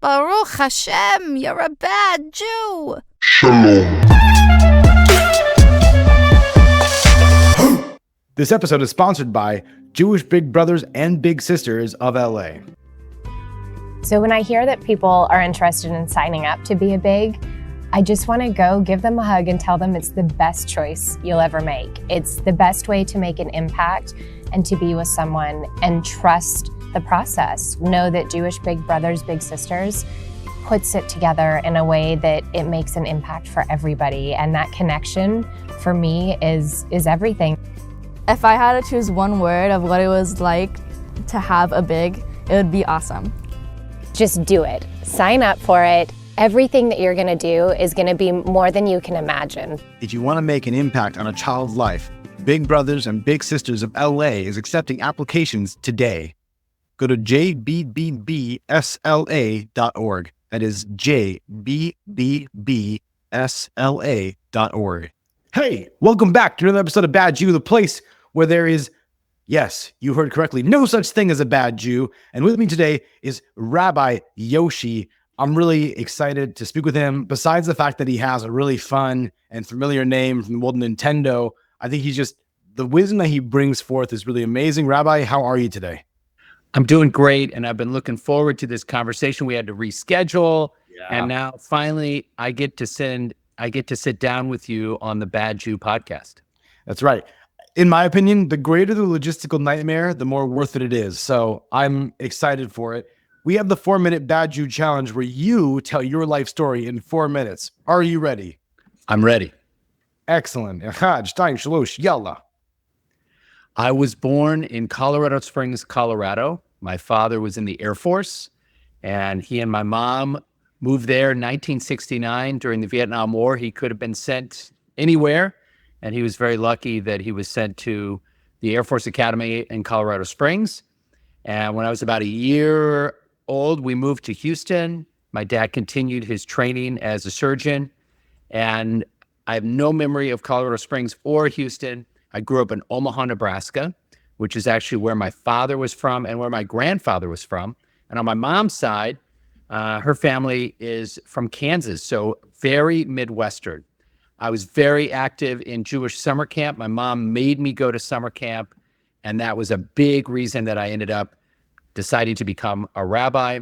Baruch Hashem, you're a bad Jew. Shalom. This episode is sponsored by Jewish Big Brothers and Big Sisters of LA. So when I hear that people are interested in signing up to be a big, I just want to go give them a hug and tell them it's the best choice you'll ever make. It's the best way to make an impact and to be with someone and trust the process. Know that Jewish Big Brothers, Big Sisters puts it together in a way that it makes an impact for everybody. And that connection for me is everything. If I had to choose one word of what it was like to have a big, it would be awesome. Just do it. Sign up for it. Everything that you're going to do is going to be more than you can imagine. If you want to make an impact on a child's life, Big Brothers and Big Sisters of LA is accepting applications today. Go to jbbbsla.org. That is jbbbsla.org. Hey, welcome back to another episode of Bad Jew, the place where there is, yes, you heard correctly, no such thing as a bad Jew. And with me today is Rabbi Yoshi. I'm really excited to speak with him. Besides the fact that he has a really fun and familiar name from the world of Nintendo, I think he's just, the wisdom that he brings forth is really amazing. Rabbi, how are you today? I'm doing great, and I've been looking forward to this conversation. We had to reschedule, and now finally I get to sit down with you on the Bad Jew podcast. That's right. In my opinion, the greater the logistical nightmare, the more worth it is. So I'm excited for it. We have the 4-minute Bad Jew challenge where you tell your life story in 4 minutes. Are you ready? I'm ready. Excellent. Echad, shtayim, shalosh, yalla. I was born in Colorado Springs, Colorado. My father was in the Air Force, and he and my mom moved there in 1969 during the Vietnam War. He could have been sent anywhere, and he was very lucky that he was sent to the Air Force Academy in Colorado Springs. And when I was about a year old, we moved to Houston. My dad continued his training as a surgeon, and I have no memory of Colorado Springs or Houston. I grew up in Omaha, Nebraska, which is actually where my father was from and where my grandfather was from. And on my mom's side, her family is from Kansas, so very Midwestern. I was very active in Jewish summer camp. My mom made me go to summer camp, and that was a big reason that I ended up deciding to become a rabbi.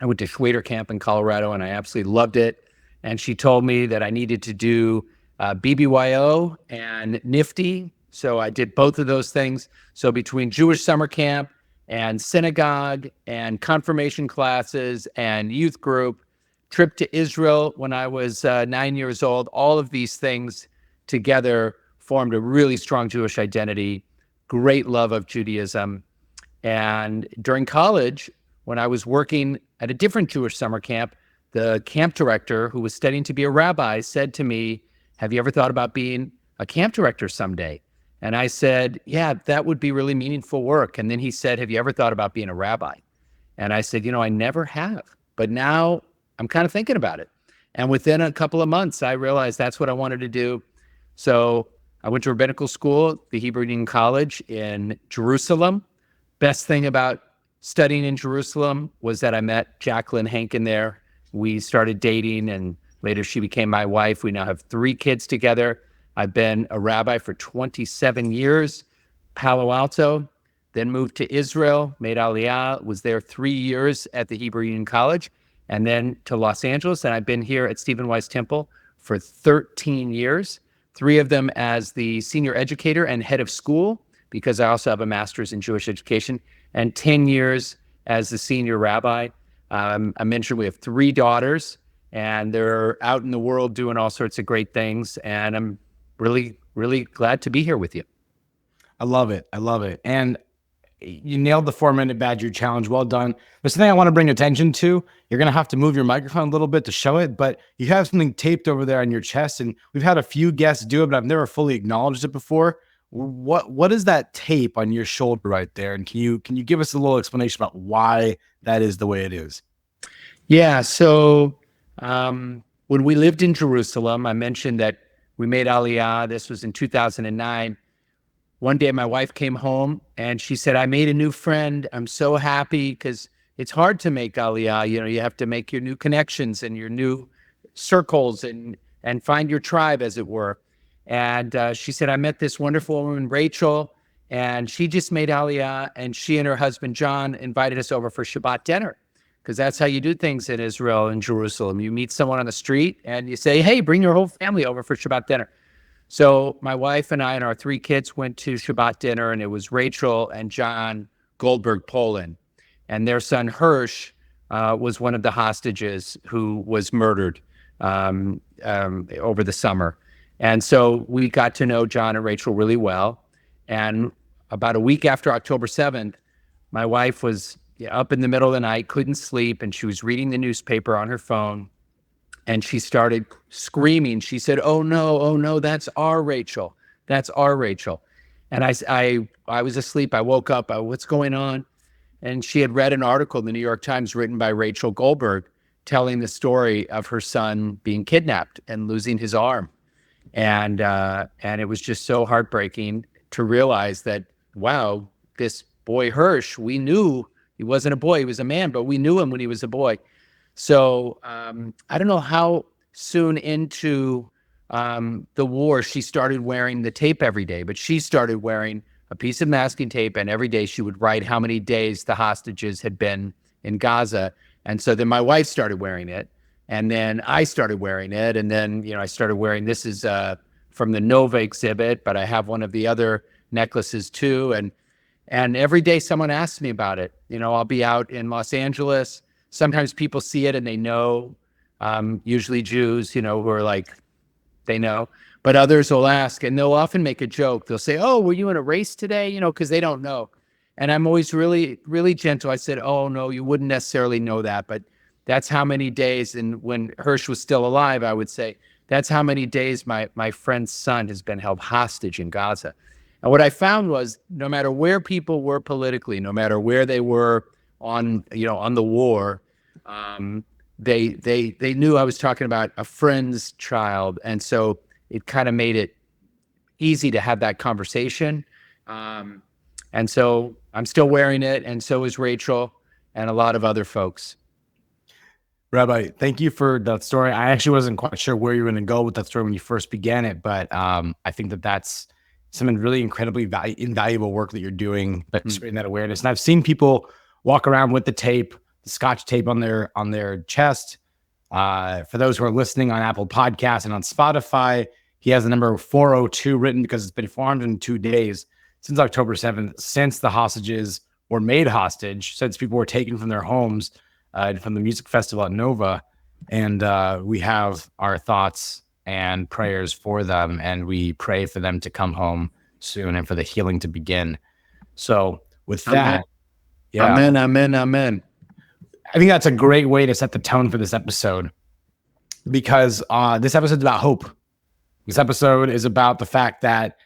I went to Schwader Camp in Colorado, and I absolutely loved it. And she told me that I needed to do BBYO and Nifty. So I did both of those things. So between Jewish summer camp and synagogue and confirmation classes and youth group, trip to Israel when I was 9 years old, all of these things together formed a really strong Jewish identity, great love of Judaism. And during college, when I was working at a different Jewish summer camp, the camp director, who was studying to be a rabbi, said to me, "Have you ever thought about being a camp director someday?" And I said, "Yeah, that would be really meaningful work." And then he said, "Have you ever thought about being a rabbi?" And I said, "I never have, but now I'm kind of thinking about it." And within a couple of months, I realized that's what I wanted to do. So I went to rabbinical school, the Hebrew Union College in Jerusalem. Best thing about studying in Jerusalem was that I met Jacqueline Hankin there. We started dating, and later she became my wife. We now have 3 kids together. I've been a rabbi for 27 years, Palo Alto, then moved to Israel, made Aliyah, was there 3 years at the Hebrew Union College, and then to Los Angeles. And I've been here at Stephen Wise Temple for 13 years, 3 of them as the senior educator and head of school, because I also have a master's in Jewish education, and 10 years as the senior rabbi. I mentioned we have 3 daughters, and they're out in the world doing all sorts of great things. And I'm really, really glad to be here with you. I love it. I love it. And you nailed the 4-minute Bad Jew challenge. Well done. There's something I want to bring attention to. You're going to have to move your microphone a little bit to show it, but you have something taped over there on your chest, and we've had a few guests do it, but I've never fully acknowledged it before. What is that tape on your shoulder right there? And can you give us a little explanation about why that is the way it is? Yeah. So when we lived in Jerusalem, I mentioned that we made Aliyah. This was in 2009. One day my wife came home and she said, "I made a new friend. I'm so happy," because it's hard to make Aliyah. You have to make your new connections and your new circles and find your tribe, as it were. And she said, I met this wonderful woman, Rachel, and she just made Aliyah, and she and her husband, John, invited us over for Shabbat dinner, because that's how you do things in Israel and Jerusalem. You meet someone on the street and you say, hey, bring your whole family over for Shabbat dinner. So my wife and I and our 3 kids went to Shabbat dinner, and it was Rachel and John Goldberg-Polin. And their son Hirsch was one of the hostages who was murdered over the summer. And so we got to know John and Rachel really well. And about a week after October 7th, my wife was up in the middle of the night, couldn't sleep, and she was reading the newspaper on her phone. And she started screaming. She said, oh no, that's our Rachel. That's our Rachel. And I was asleep. I woke up. What's going on? And she had read an article in the New York Times written by Rachel Goldberg telling the story of her son being kidnapped and losing his arm. And it was just so heartbreaking to realize that, wow, this boy Hirsch, we knew he wasn't a boy, he was a man, but we knew him when he was a boy. So I don't know how soon into the war she started wearing the tape every day, but she started wearing a piece of masking tape, and every day she would write how many days the hostages had been in Gaza. And so then my wife started wearing it, and then I started wearing it, and then I started wearing, this is from the Nova exhibit, but I have one of the other necklaces too. And every day someone asks me about it. I'll be out in Los Angeles. Sometimes people see it and they know, usually Jews, who are like, they know, but others will ask, and they'll often make a joke. They'll say, oh, were you in a race today? Because they don't know. And I'm always really, really gentle. I said, oh, no, you wouldn't necessarily know that, but that's how many days. And when Hirsch was still alive, I would say, that's how many days my friend's son has been held hostage in Gaza. And what I found was, no matter where people were politically, no matter where they were on the war, they knew I was talking about a friend's child. And so it kind of made it easy to have that conversation. And so I'm still wearing it, and so is Rachel and a lot of other folks. Rabbi, thank you for that story. I actually wasn't quite sure where you were going to go with that story when you first began it, but I think that's some really incredibly invaluable work that you're doing, but spreading that awareness. And I've seen people walk around with the tape, the Scotch tape on their chest. For those who are listening on Apple Podcasts and on Spotify, he has the number 402 written because it's been 402 days since October 7th, since the hostages were made hostage, since people were taken from their homes, from the music festival at Nova. And we have our thoughts and prayers for them, and we pray for them to come home soon and for the healing to begin. So with that, Amen, amen, amen. I think that's a great way to set the tone for this episode, because this episode is about hope. This episode is about the fact that,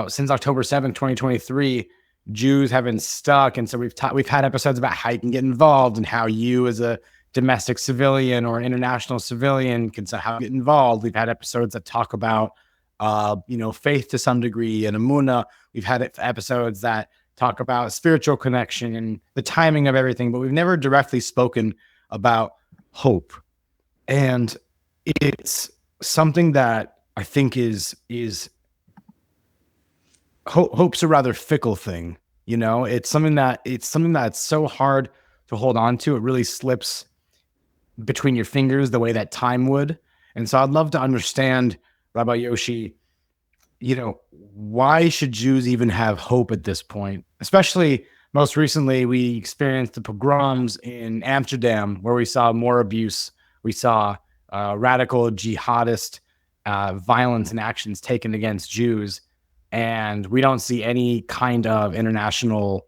since October 7th, 2023, Jews have been stuck. And so we've had episodes about how you can get involved and how you as a domestic civilian or an international civilian can somehow get involved. We've had episodes that talk about, faith to some degree and Emunah. We've had episodes that talk about spiritual connection and the timing of everything, but we've never directly spoken about hope. And it's something that I think is hope's a rather fickle thing. It's something that's so hard to hold on to. It really slips between your fingers the way that time would. And so I'd love to understand, Rabbi Yoshi, why should Jews even have hope at this point? Especially most recently, we experienced the pogroms in Amsterdam, where we saw more abuse. We saw radical jihadist violence and actions taken against Jews. And we don't see any kind of international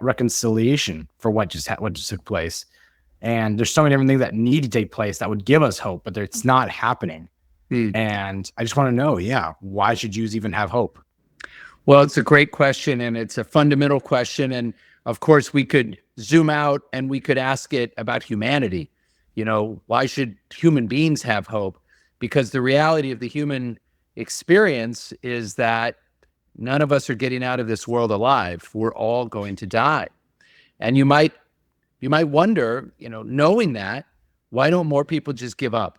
reconciliation for what just took place. And there's so many different things that need to take place that would give us hope, but it's not happening. And I just want to know, why should Jews even have hope? Well, it's a great question, and it's a fundamental question. And of course, we could zoom out and we could ask it about humanity. Why should human beings have hope? Because the reality of the human experience is that None of us are getting out of this world alive. We're all going to die. And you might wonder, knowing that, why don't more people just give up?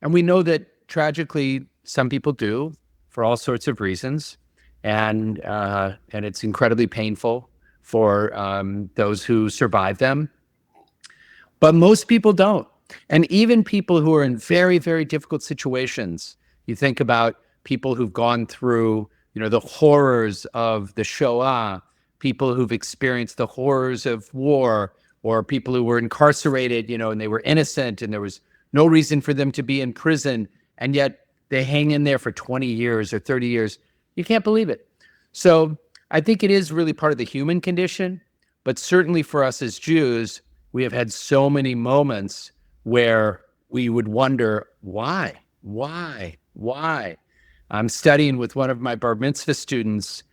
And we know that tragically, some people do for all sorts of reasons. And it's incredibly painful for those who survive them. But most people don't. And even people who are in very, very difficult situations, you think about people who've gone through, the horrors of the Shoah, people who've experienced the horrors of war, or people who were incarcerated, and they were innocent and there was no reason for them to be in prison, and yet they hang in there for 20 years or 30 years. You can't believe it. So I think it is really part of the human condition, but certainly for us as Jews, we have had so many moments where we would wonder, why? I'm studying with one of my bar mitzvah students,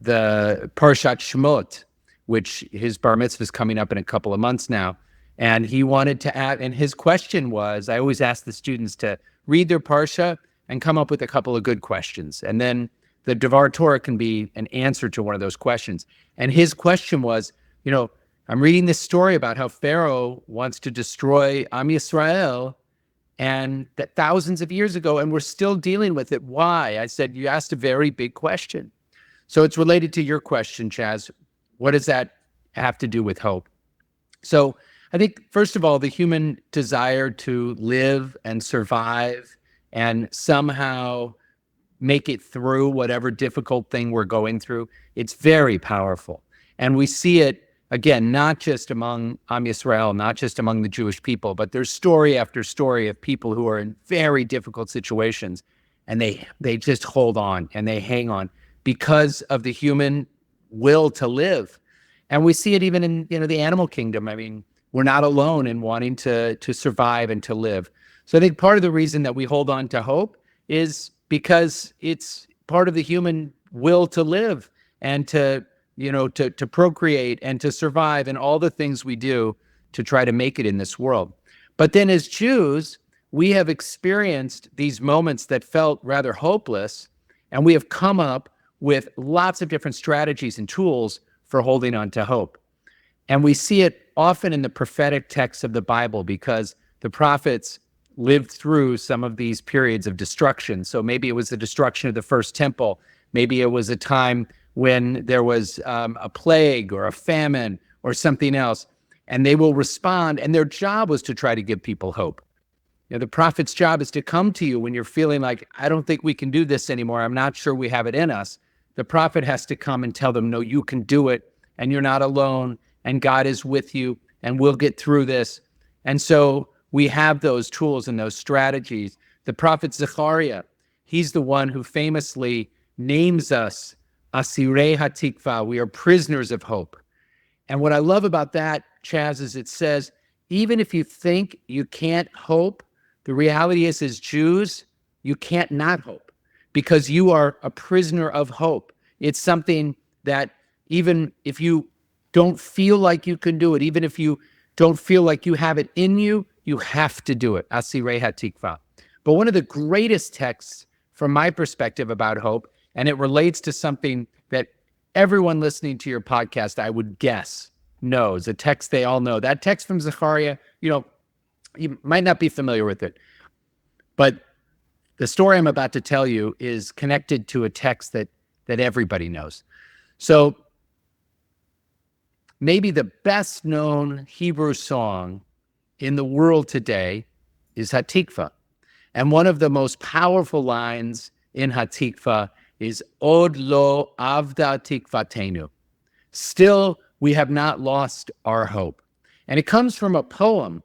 the Parshat Shemot, which his bar mitzvah is coming up in a couple of months now. And he wanted to add, and his question was, I always ask the students to read their Parsha and come up with a couple of good questions. And then the Devar Torah can be an answer to one of those questions. And his question was, I'm reading this story about how Pharaoh wants to destroy Am Yisrael, and that thousands of years ago, and we're still dealing with it. Why? I said, you asked a very big question. So it's related to your question, Chaz. What does that have to do with hope? So I think, first of all, the human desire to live and survive and somehow make it through whatever difficult thing we're going through, it's very powerful. And we see it, again, not just among Am Yisrael, not just among the Jewish people, but there's story after story of people who are in very difficult situations, and they just hold on and they hang on because of the human will to live. And we see it even in the animal kingdom. I mean, we're not alone in wanting to survive and to live. So I think part of the reason that we hold on to hope is because it's part of the human will to live and to procreate and to survive and all the things we do to try to make it in this world. But then as Jews, we have experienced these moments that felt rather hopeless, and we have come up with lots of different strategies and tools for holding on to hope. And we see it often in the prophetic texts of the Bible because the prophets lived through some of these periods of destruction. So maybe it was the destruction of the first temple. Maybe it was a time when there was a plague or a famine or something else, and they will respond. And their job was to try to give people hope. The prophet's job is to come to you when you're feeling like, I don't think we can do this anymore. I'm not sure we have it in us. The prophet has to come and tell them, no, you can do it, and you're not alone, and God is with you, and we'll get through this. And so we have those tools and those strategies. The prophet Zechariah, he's the one who famously names us Asirei HaTikva. We are prisoners of hope. And what I love about that, Chaz, is it says, even if you think you can't hope, the reality is, as Jews, you can't not hope because you are a prisoner of hope. It's something that even if you don't feel like you can do it, even if you don't feel like you have it in you, you have to do it. Asirei HaTikva. But one of the greatest texts from my perspective about hope, and it relates to something that everyone listening to your podcast, I would guess, knows, a text they all know. That text from Zechariah, you might not be familiar with it, but the story I'm about to tell you is connected to a text that everybody knows. So maybe the best known Hebrew song in the world today is Hatikva. And one of the most powerful lines in Hatikva is Od lo avda tikvatenu. Still, we have not lost our hope. And it comes from a poem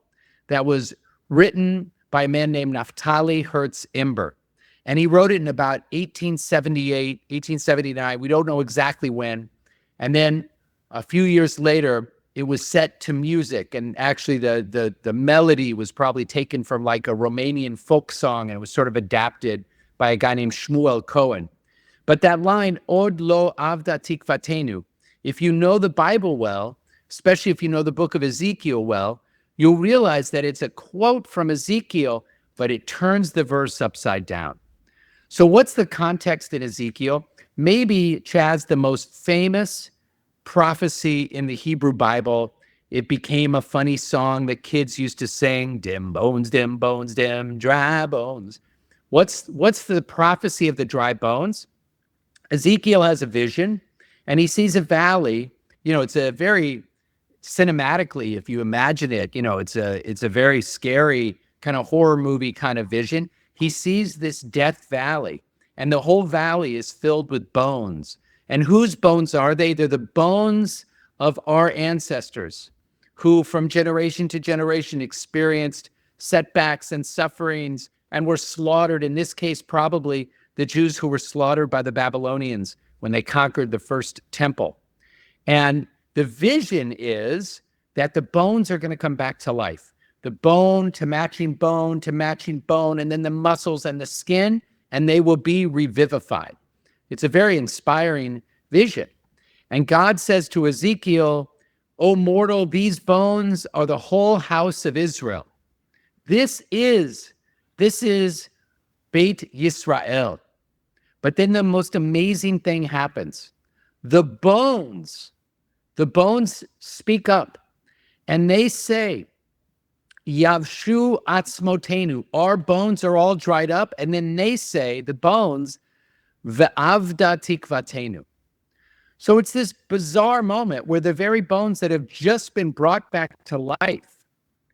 that was written by a man named Naftali Hertz Imber. And he wrote it in about 1878, 1879. We don't know exactly when. And then a few years later, it was set to music. And actually, the melody was probably taken from like a Romanian folk song, and it was sort of adapted by a guy named Shmuel Cohen. But that line, Od lo avda tikvatenu, if you know the Bible well, especially if you know the book of Ezekiel well, you'll realize that it's a quote from Ezekiel, but it turns the verse upside down. So what's the context in Ezekiel? maybe, Chaz, the most famous prophecy in the Hebrew Bible. It became a funny song that kids used to sing, dim, bones, dim, dry bones. What's the prophecy of the dry bones? Ezekiel has a vision, and he sees a valley. It's a very cinematically, if you imagine it, it's a very scary kind of horror movie kind of vision. He sees this death valley, and the whole valley is filled with bones. And whose bones are they? They're the bones of our ancestors who from generation to generation experienced setbacks and sufferings and were slaughtered, in this case, probably the Jews who were slaughtered by the Babylonians when they conquered the first temple. And the vision is that the bones are going to come back to life. The bone to matching bone to matching bone, and then the muscles and the skin, and they will be revivified. It's a very inspiring vision. And God says to Ezekiel, "O mortal, these bones are the whole house of Israel." This is Beit Yisrael. But then the most amazing thing happens. The bones speak up, and they say, Yavshu atzmotenu, our bones are all dried up. And then they say, the bones, Ve'avda tikvatenu. So it's this bizarre moment where the very bones that have just been brought back to life,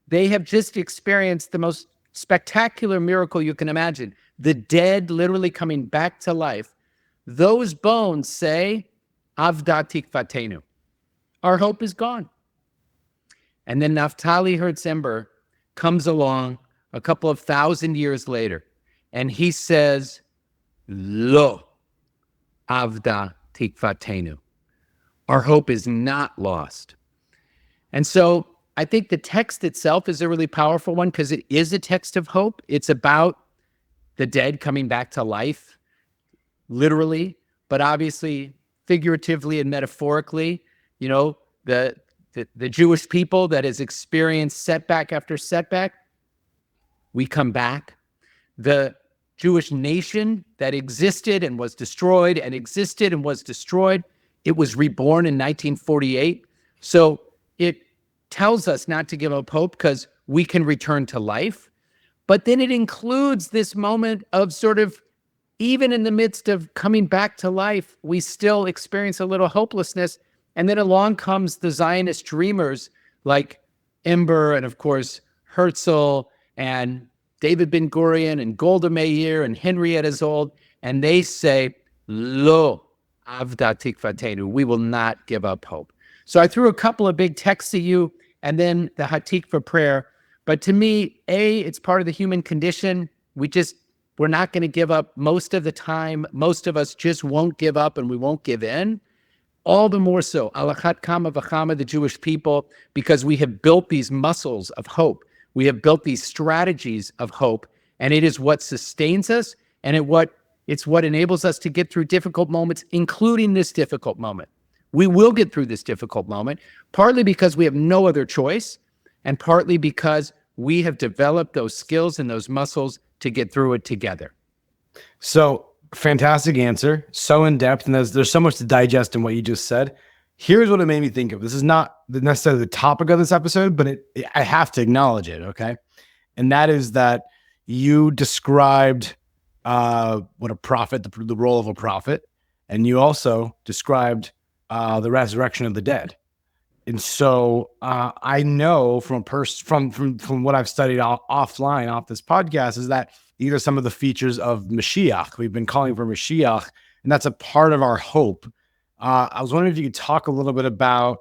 they have just experienced the most spectacular miracle you can imagine. The dead literally coming back to life. Those bones say, Avda tikvatenu. Our hope is gone. And then Naphtali Hertzember comes along a couple of 1,000 years later, and he says, Lo Avda tikvatenu. Our hope is not lost. And so I think the text itself is a really powerful one because it is a text of hope. It's about the dead coming back to life, literally, but obviously figuratively and metaphorically. The Jewish people that has experienced setback after setback, we come back. The Jewish nation that existed and was destroyed and existed and was destroyed, it was reborn in 1948. So it tells us not to give up hope because we can return to life. But then it includes this moment of sort of, even in the midst of coming back to life, we still experience a little hopelessness. And then along comes the Zionist dreamers like Ember and, of course, Herzl and David Ben-Gurion and Golda Meir and Henrietta Zold. And they say, Lo Avda tikvatenu. We will not give up hope. So I threw a couple of big texts at you and then the Hatik for prayer. But to me, it's part of the human condition. We're not going to give up most of the time. Most of us just won't give up and we won't give in. All the more so, alachat kama v'chama, the Jewish people, because we have built these muscles of hope. We have built these strategies of hope, and it is what sustains us, and it's what enables us to get through difficult moments, including this difficult moment. We will get through this difficult moment, partly because we have no other choice, and partly because we have developed those skills and those muscles to get through it together. So, fantastic answer. So in depth, and there's so much to digest in what you just said. Here's what it made me think of. This is not necessarily the topic of this episode, but I have to acknowledge it, okay? And that is that you described what a prophet, the role of a prophet, and you also described the resurrection of the dead. And so I know from what I've studied offline off this podcast is that these are some of the features of Mashiach. We've been calling for Mashiach, and that's a part of our hope. I was wondering if you could talk a little bit about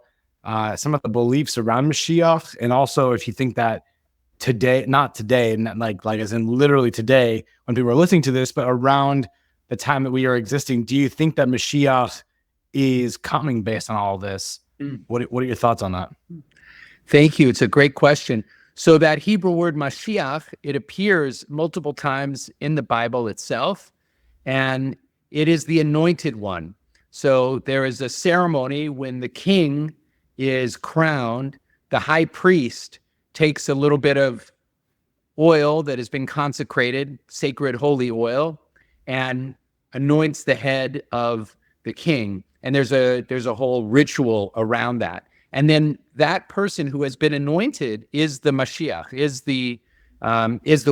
some of the beliefs around Mashiach, and also if you think that today, not today, not like as in literally today, when people are listening to this, but around the time that we are existing, do you think that Mashiach is coming based on all this? What are your thoughts on that? Thank you. It's a great question. So that Hebrew word Mashiach, it appears multiple times in the Bible itself, and it is the anointed one. So there is a ceremony when the king is crowned, the high priest takes a little bit of oil that has been consecrated, sacred holy oil, and anoints the head of the king, and there's a whole ritual around that. And then that person who has been anointed is the Mashiach, is the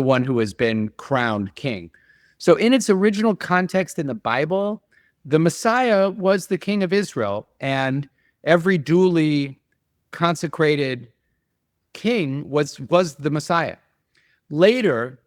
one who has been crowned king. So in its original context in the Bible, the Messiah was the king of Israel, and every duly consecrated king was the Messiah. Later,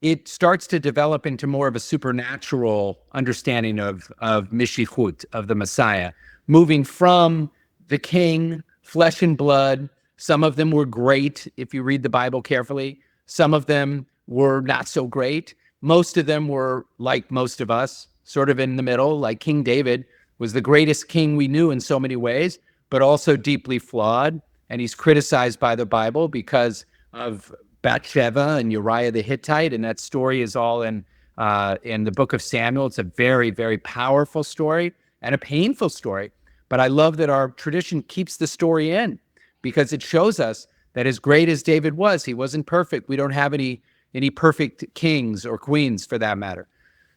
it starts to develop into more of a supernatural understanding of Mashiach, of the Messiah, moving from the king, flesh and blood. Some of them were great, if you read the Bible carefully. Some of them were not so great. Most of them were like most of us, sort of in the middle, like King David was the greatest king we knew in so many ways, but also deeply flawed. And he's criticized by the Bible because of Bathsheba and Uriah the Hittite, and that story is all in the book of Samuel. It's a very, very powerful story and a painful story. But I love that our tradition keeps the story in, because it shows us that as great as David was, he wasn't perfect. We don't have any perfect kings or queens for that matter.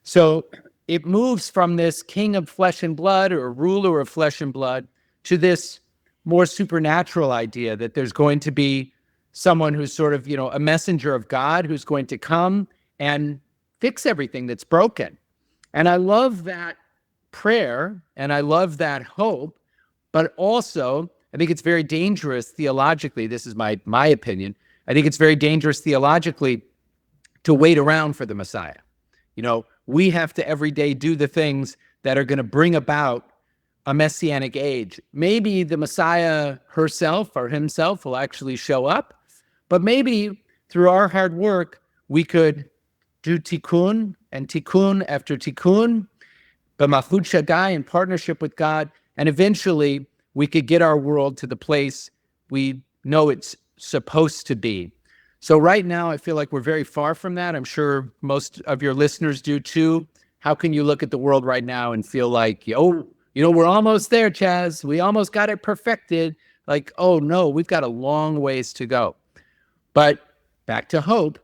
So it moves from this king of flesh and blood, or ruler of flesh and blood, to this more supernatural idea that there's going to be someone who's sort of, a messenger of God who's going to come and fix everything that's broken. And I love that prayer, and I love that hope, but also I think it's very dangerous theologically. This is my opinion. I think it's very dangerous theologically to wait around for the Messiah. We have to every day do the things that are going to bring about a messianic age. Maybe the Messiah herself or himself will actually show up, but maybe through our hard work, we could do tikkun and tikkun after tikkun, b'malchut Shaddai, in partnership with God, and eventually we could get our world to the place we know it's supposed to be. So right now, I feel like we're very far from that. I'm sure most of your listeners do too. How can you look at the world right now and feel like, we're almost there, Chaz. We almost got it perfected. Like, oh no, we've got a long ways to go. But back to hope.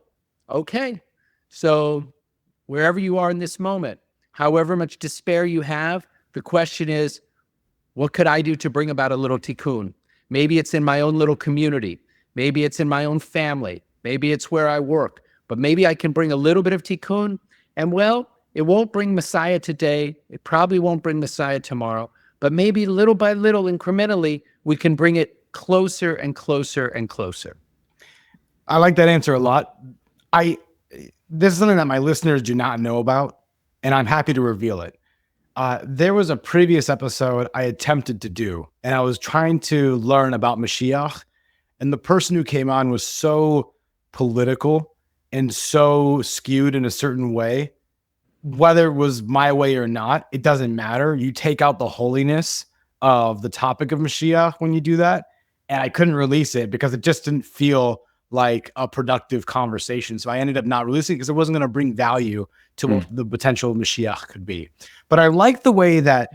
Okay, so wherever you are in this moment, however much despair you have, the question is, what could I do to bring about a little tikkun? Maybe it's in my own little community. Maybe it's in my own family. Maybe it's where I work. But maybe I can bring a little bit of tikkun. And it won't bring Messiah today. It probably won't bring Messiah tomorrow. But maybe little by little, incrementally, we can bring it closer and closer and closer. I like that answer a lot. This is something that my listeners do not know about, and I'm happy to reveal it. There was a previous episode I attempted to do, and I was trying to learn about Mashiach, and the person who came on was so political and so skewed in a certain way. Whether it was my way or not, it doesn't matter. You take out the holiness of the topic of Mashiach when you do that, and I couldn't release it because it just didn't feel like a productive conversation. So I ended up not releasing it because it wasn't going to bring value to what the potential Mashiach could be. But I like the way that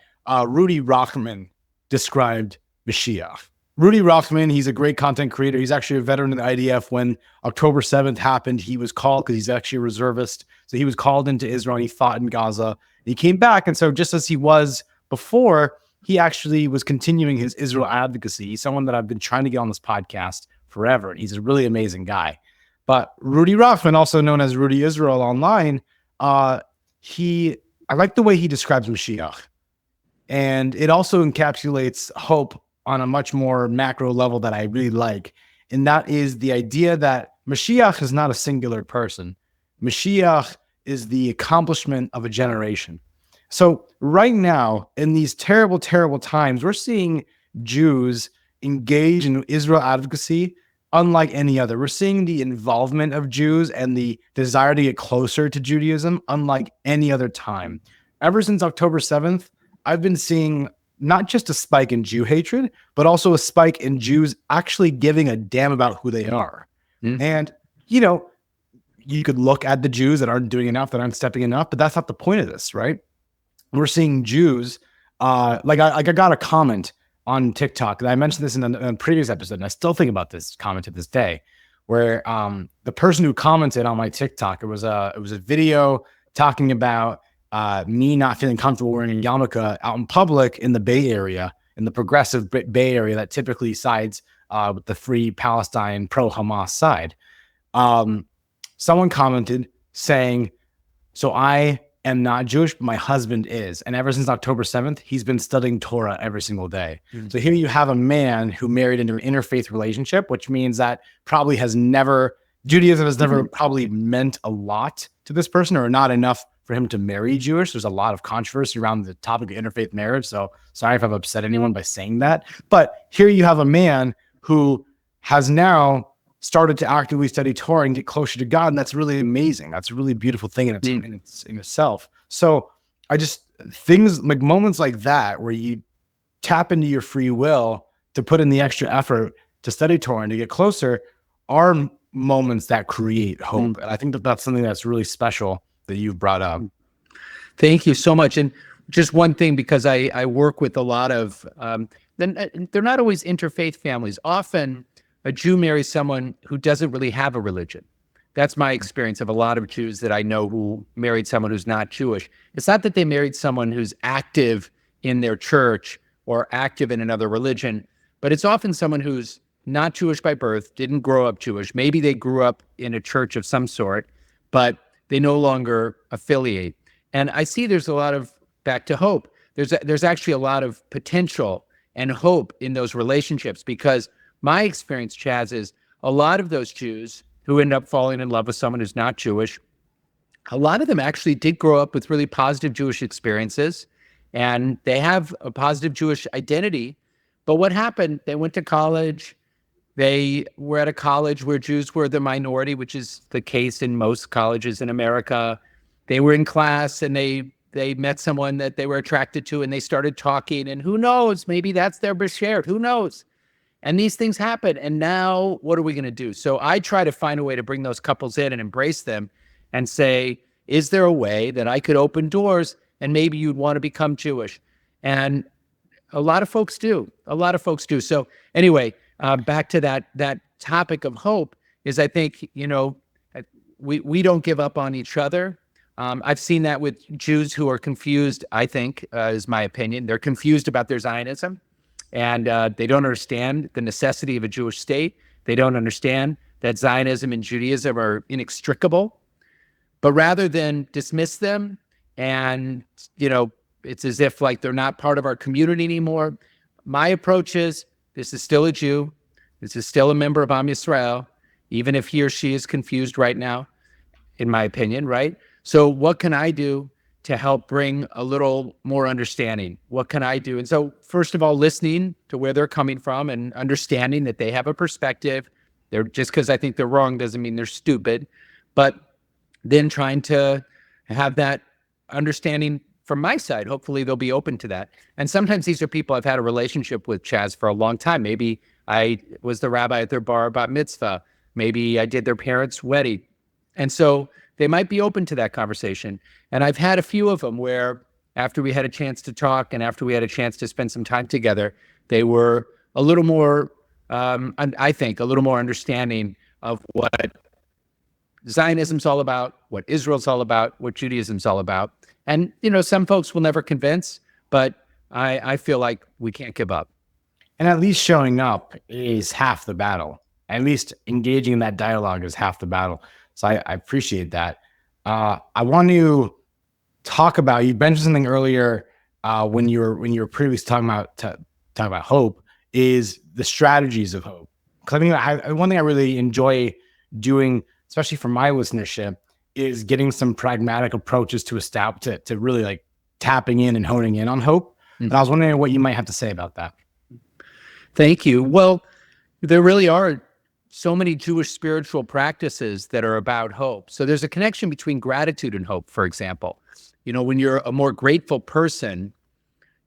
Rudy Rochman described Mashiach. Rudy Rochman, he's a great content creator. He's actually a veteran of the IDF. When October 7th happened, he was called, because he's actually a reservist. So he was called into Israel and he fought in Gaza. And he came back. And so just as he was before, he actually was continuing his Israel advocacy. He's someone that I've been trying to get on this podcast forever. He's a really amazing guy. But Rudy Rochman, also known as Rudy Israel online, I like the way he describes Mashiach. And it also encapsulates hope on a much more macro level that I really like. And that is the idea that Mashiach is not a singular person. Mashiach is the accomplishment of a generation. So right now, in these terrible, terrible times, we're seeing Jews engage in Israel advocacy unlike any other. We're seeing the involvement of Jews and the desire to get closer to Judaism unlike any other time. Ever since October 7th, I've been seeing not just a spike in Jew hatred, but also a spike in Jews actually giving a damn about who they are. And, you could look at the Jews that aren't doing enough, that aren't stepping enough, but that's not the point of this, right? We're seeing Jews, I got a comment on TikTok, and I mentioned this in a previous episode, and I still think about this comment to this day, where the person who commented on my TikTok, it was a video talking about me not feeling comfortable wearing a yarmulke out in public in the Bay Area, in the progressive Bay Area that typically sides with the Free Palestine pro-Hamas side. Someone commented saying, so I am not Jewish, but my husband is. And ever since October 7th, he's been studying Torah every single day. So here you have a man who married into an interfaith relationship, which means that probably Judaism has never probably meant a lot to this person, or not enough for him to marry Jewish. There's a lot of controversy around the topic of interfaith marriage. So sorry if I've upset anyone by saying that. But here you have a man who has now started to actively study Torah and get closer to God. And that's really amazing. That's a really beautiful thing in itself. So things like moments like that, where you tap into your free will to put in the extra effort to study Torah and to get closer, are moments that create hope. And I think that that's something that's really special that you've brought up. Thank you so much. And just one thing, because I work with a lot of, they're not always interfaith families. Often a Jew marries someone who doesn't really have a religion. That's my experience of a lot of Jews that I know who married someone who's not Jewish. It's not that they married someone who's active in their church or active in another religion, but it's often someone who's not Jewish by birth, didn't grow up Jewish. Maybe they grew up in a church of some sort, but they no longer affiliate. And I see there's a lot of, back to hope, there's actually a lot of potential and hope in those relationships, because my experience, Chaz, is a lot of those Jews who end up falling in love with someone who's not Jewish, a lot of them actually did grow up with really positive Jewish experiences, and they have a positive Jewish identity. But what happened? They went to college. They were at a college where Jews were the minority, which is the case in most colleges in America. They were in class and they met someone that they were attracted to, and they started talking, and who knows, maybe that's their beshert, who knows? And these things happen. And now what are we going to do? So I try to find a way to bring those couples in and embrace them and say, is there a way that I could open doors and maybe you'd want to become Jewish? And a lot of folks do. So anyway, back to that topic of hope is, I think, we don't give up on each other. I've seen that with Jews who are confused, I think, is my opinion. They're confused about their Zionism, and they don't understand the necessity of a Jewish state. They don't understand that Zionism and Judaism are inextricable. But rather than dismiss them and, it's as if like they're not part of our community anymore, my approach is, this is still a Jew. This is still a member of Am Yisrael, even if he or she is confused right now, in my opinion, right? So what can I do to help bring a little more understanding? What can I do? And so first of all, listening to where they're coming from and understanding that they have a perspective. They're just because I think they're wrong doesn't mean they're stupid. But then trying to have that understanding from my side. Hopefully they'll be open to that. And sometimes these are people I've had a relationship with, Chaz, for a long time. Maybe I was the rabbi at their bar bat mitzvah. Maybe I did their parents' wedding. And so they might be open to that conversation. And I've had a few of them where after we had a chance to talk and after we had a chance to spend some time together, they were a little more, I think, a little more understanding of what Zionism's all about, what Israel's all about, what Judaism's all about. And, some folks will never convince, but I feel like we can't give up. And at least showing up is half the battle. At least engaging in that dialogue is half the battle. So I appreciate that. I want to talk about, you mentioned something earlier when you were previously talking about hope, is the strategies of hope. Because I think one thing I really enjoy doing, especially for my listenership, is getting some pragmatic approaches to establish to really like tapping in and honing in on hope. And I was wondering what you might have to say about that. Thank you. Well, there really are so many Jewish spiritual practices that are about hope. So there's a connection between gratitude and hope, for example. When you're a more grateful person,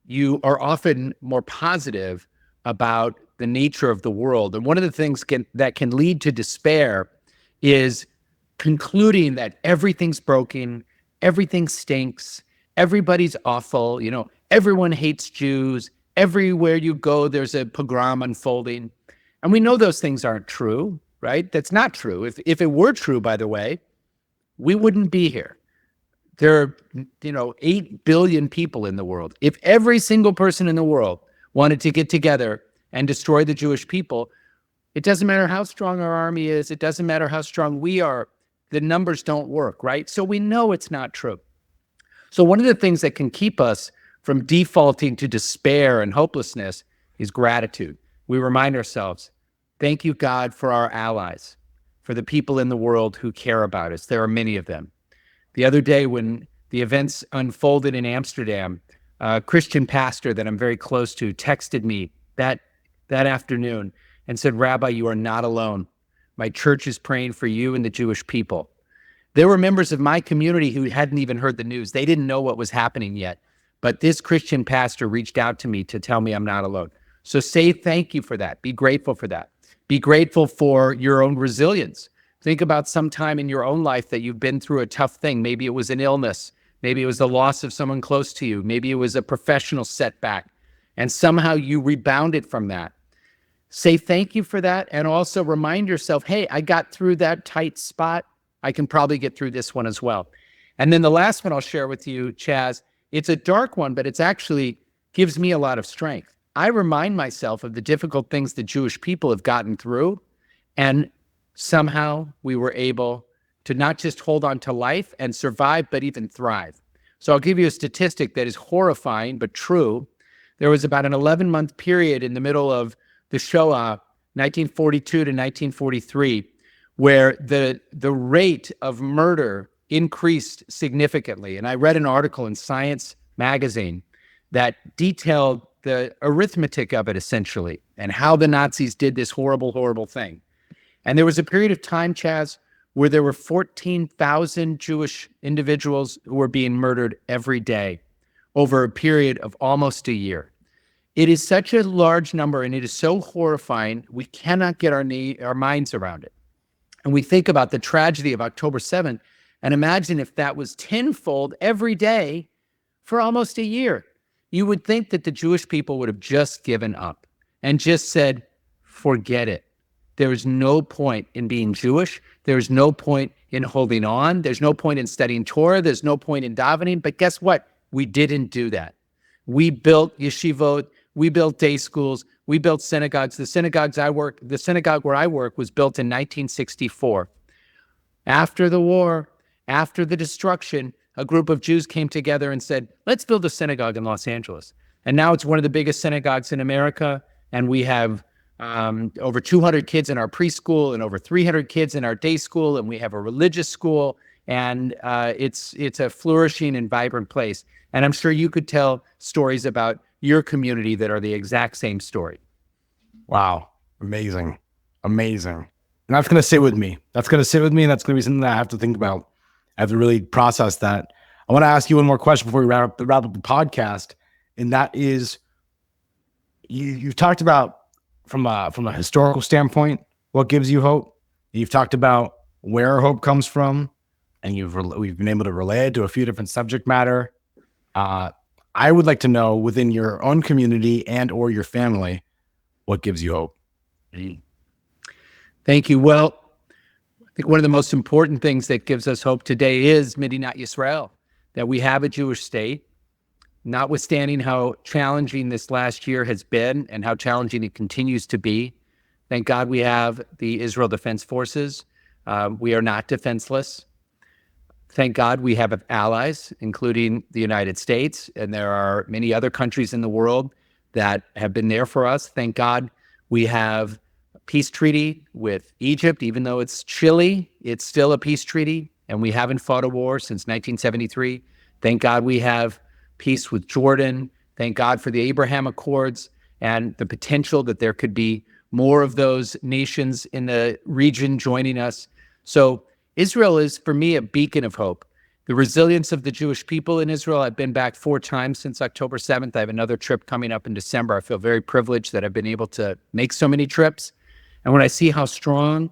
you are often more positive about the nature of the world. And one of the things that can lead to despair is concluding that everything's broken, everything stinks, everybody's awful, everyone hates Jews, everywhere you go, there's a pogrom unfolding. And we know those things aren't true, right? That's not true. If it were true, by the way, we wouldn't be here. There are, 8 billion people in the world. If every single person in the world wanted to get together and destroy the Jewish people, it doesn't matter how strong our army is. It doesn't matter how strong we are. The numbers don't work, right? So we know it's not true. So one of the things that can keep us from defaulting to despair and hopelessness is gratitude. We remind ourselves, thank you, God, for our allies, for the people in the world who care about us. There are many of them. The other day when the events unfolded in Amsterdam, a Christian pastor that I'm very close to texted me that afternoon and said, Rabbi, you are not alone. My church is praying for you and the Jewish people. There were members of my community who hadn't even heard the news. They didn't know what was happening yet. But this Christian pastor reached out to me to tell me I'm not alone. So say thank you for that. Be grateful for that. Be grateful for your own resilience. Think about some time in your own life that you've been through a tough thing. Maybe it was an illness. Maybe it was the loss of someone close to you. Maybe it was a professional setback. And somehow you rebounded from that. Say thank you for that. And also remind yourself, hey, I got through that tight spot. I can probably get through this one as well. And then the last one I'll share with you, Chaz, it's a dark one, but it's actually gives me a lot of strength. I remind myself of the difficult things the Jewish people have gotten through, and somehow we were able to not just hold on to life and survive, but even thrive. So I'll give you a statistic that is horrifying, but true. There was about an 11-month period in the middle of the Shoah, 1942 to 1943, where the rate of murder increased significantly. And I read an article in Science magazine that detailed the arithmetic of it, essentially, and how the Nazis did this horrible, horrible thing. And there was a period of time, Chaz, where there were 14,000 Jewish individuals who were being murdered every day over a period of almost a year. It is such a large number, and it is so horrifying, we cannot get our minds around it. And we think about the tragedy of October 7th, and imagine if that was tenfold every day for almost a year. You would think that the Jewish people would have just given up and just said, forget it. There is no point in being Jewish. There's no point in holding on. There's no point in studying Torah. There's no point in davening. But guess what? We didn't do that. We built yeshivot. We built day schools. We built synagogues. The synagogue where I work was built in 1964. After the war, after the destruction, a group of Jews came together and said, let's build a synagogue in Los Angeles. And now it's one of the biggest synagogues in America. And we have over 200 kids in our preschool and over 300 kids in our day school. And we have a religious school. And it's a flourishing and vibrant place. And I'm sure you could tell stories about your community that are the exact same story. Wow. Amazing. Amazing. And that's going to sit with me. And that's going to be something that I have to think about. I have to really process that. I want to ask you one more question before we wrap up the podcast. And that is, you've talked about from a historical standpoint, what gives you hope. You've talked about where hope comes from, and we've been able to relay it to a few different subject matter. I would like to know within your own community and or your family, what gives you hope? Thank you. Well, I think one of the most important things that gives us hope today is Medinat Yisrael, that we have a Jewish state, notwithstanding how challenging this last year has been and how challenging it continues to be. Thank God we have the Israel Defense Forces. We are not defenseless. Thank God we have allies, including the United States, and there are many other countries in the world that have been there for us. Thank God we have a peace treaty with Egypt. Even though it's chilly, it's still a peace treaty, and we haven't fought a war since 1973. Thank God we have peace with Jordan. Thank God for the Abraham Accords and the potential that there could be more of those nations in the region joining us. So Israel is, for me, a beacon of hope. The resilience of the Jewish people in Israel. I've been back 4 times since October 7th. I have another trip coming up in December. I feel very privileged that I've been able to make so many trips. And when I see how strong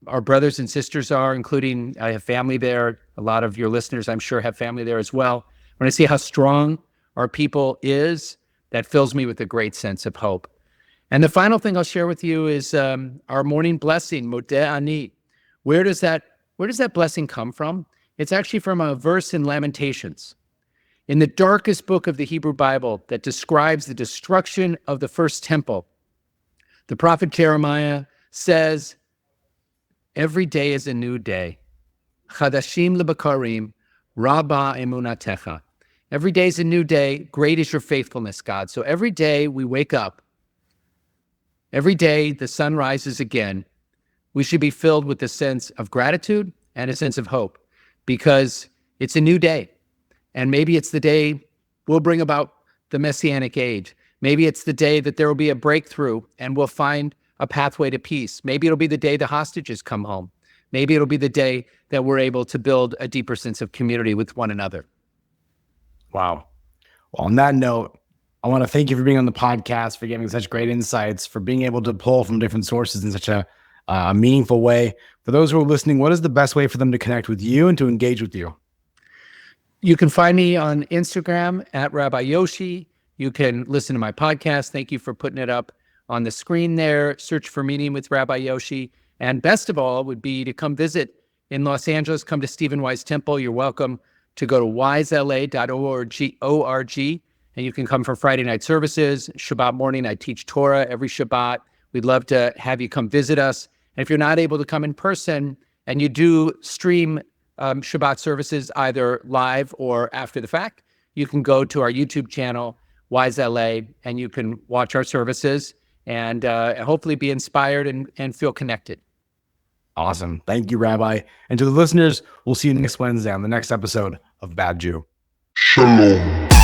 our brothers and sisters are, including I have family there. A lot of your listeners, I'm sure, have family there as well. When I see how strong our people is, that fills me with a great sense of hope. And the final thing I'll share with you is our morning blessing, Modeh Ani. Where does that blessing come from? It's actually from a verse in Lamentations. In the darkest book of the Hebrew Bible that describes the destruction of the first temple, the prophet Jeremiah says, every day is a new day. Chadashim lebakarim, rabba emunatecha. Every day is a new day. Great is your faithfulness, God. So every day we wake up, every day the sun rises again, we should be filled with a sense of gratitude and a sense of hope, because it's a new day. And maybe it's the day we'll bring about the Messianic age. Maybe it's the day that there will be a breakthrough and we'll find a pathway to peace. Maybe it'll be the day the hostages come home. Maybe it'll be the day that we're able to build a deeper sense of community with one another. Wow. Well, on that note, I want to thank you for being on the podcast, for giving such great insights, for being able to pull from different sources in such a meaningful way. For those who are listening, what is the best way for them to connect with you and to engage with you? You can find me on Instagram at Rabbi Yoshi. You can listen to my podcast. Thank you for putting it up on the screen there. Search for Meeting with Rabbi Yoshi. And best of all would be to come visit in Los Angeles. Come to Stephen Wise Temple. You're welcome to go to wisela.org, and you can come for Friday night services. Shabbat morning, I teach Torah every Shabbat. We'd love to have you come visit us. And if you're not able to come in person and you do stream Shabbat services either live or after the fact, you can go to our YouTube channel, Wise LA, and you can watch our services and hopefully be inspired and feel connected. Awesome. Thank you, Rabbi. And to the listeners, we'll see you next Wednesday on the next episode of Bad Jew. Shalom.